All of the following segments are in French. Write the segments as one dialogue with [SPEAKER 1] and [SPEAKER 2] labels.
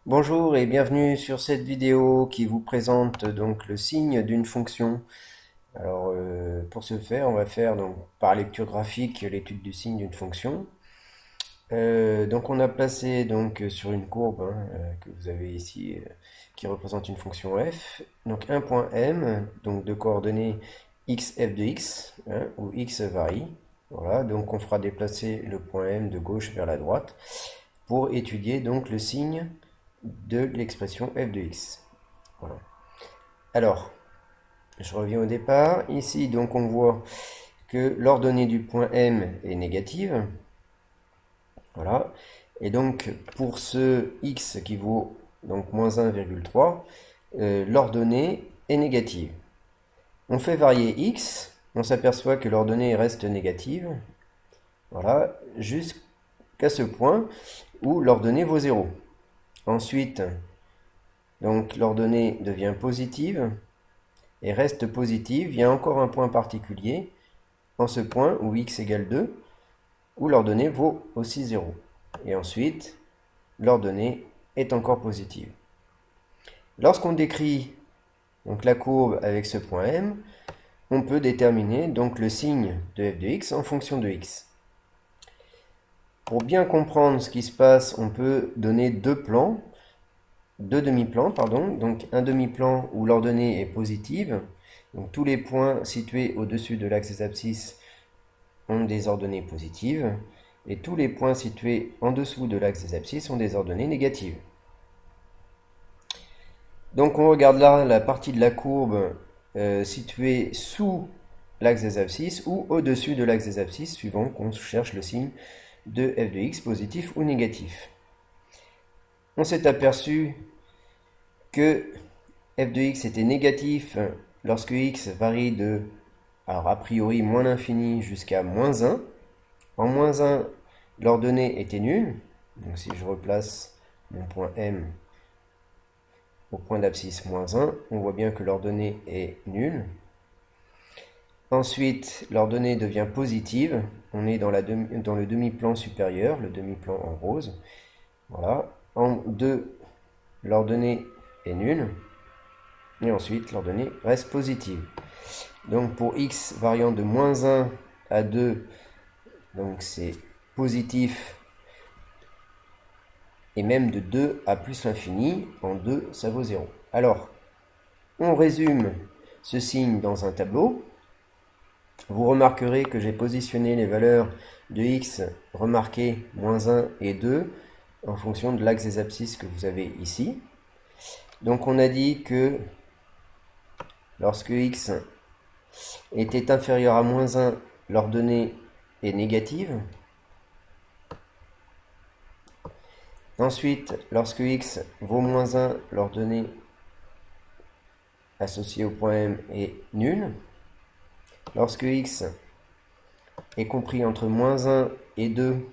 [SPEAKER 1] Bonjour et bienvenue sur cette vidéo qui vous présente donc le signe d'une fonction. Alors pour ce faire, on va faire donc par lecture graphique l'étude du signe d'une fonction. Donc on a placé donc sur une courbe que vous avez ici qui représente une fonction f, donc un point m, donc de coordonnées x f de x, où x varie. Voilà, donc on fera déplacer le point m de gauche vers la droite pour étudier donc le signe de l'expression f de x. Voilà. Alors, je reviens au départ. Ici, donc, on voit que l'ordonnée du point M est négative. Voilà. Et donc, pour ce x qui vaut donc moins 1,3, l'ordonnée est négative. On fait varier x, on s'aperçoit que l'ordonnée reste négative. Voilà, jusqu'à ce point où l'ordonnée vaut 0. Ensuite, donc l'ordonnée devient positive et reste positive. Il y a encore un point particulier, en ce point où x égale 2, où l'ordonnée vaut aussi 0. Et ensuite, l'ordonnée est encore positive. Lorsqu'on décrit donc, la courbe avec ce point M, on peut déterminer donc le signe de f de x en fonction de x. Pour bien comprendre ce qui se passe, on peut donner deux demi-plans, donc un demi-plan où l'ordonnée est positive, donc tous les points situés au-dessus de l'axe des abscisses ont des ordonnées positives, et tous les points situés en dessous de l'axe des abscisses ont des ordonnées négatives. Donc on regarde là la partie de la courbe située sous l'axe des abscisses ou au-dessus de l'axe des abscisses, suivant qu'on cherche le signe de f de x positif ou négatif. On s'est aperçu que f de x était négatif lorsque x varie de, alors a priori, moins l'infini jusqu'à moins 1. En moins 1, l'ordonnée était nulle. Donc si je replace mon point M au point d'abscisse moins 1, on voit bien que l'ordonnée est nulle. Ensuite, l'ordonnée devient positive. On est dans le demi-plan supérieur, le demi-plan en rose. Voilà. En 2, l'ordonnée est nulle. Et ensuite, l'ordonnée reste positive. Donc pour x variant de moins 1 à 2, donc c'est positif. Et même de 2 à plus l'infini, en 2, ça vaut 0. Alors, on résume ce signe dans un tableau. Vous remarquerez que j'ai positionné les valeurs de x remarquées moins 1 et 2 en fonction de l'axe des abscisses que vous avez ici. Donc on a dit que lorsque x était inférieur à moins 1, l'ordonnée est négative. Ensuite, lorsque x vaut moins 1, l'ordonnée associée au point M est nulle. Lorsque x est compris entre moins 1 et 2,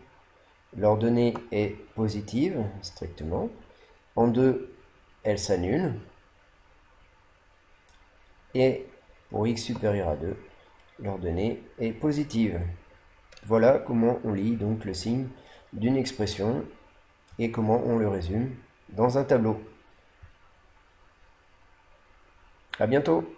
[SPEAKER 1] l'ordonnée est positive, strictement. En 2, elle s'annule. Et pour x supérieur à 2, l'ordonnée est positive. Voilà comment on lit donc le signe d'une expression et comment on le résume dans un tableau. À bientôt!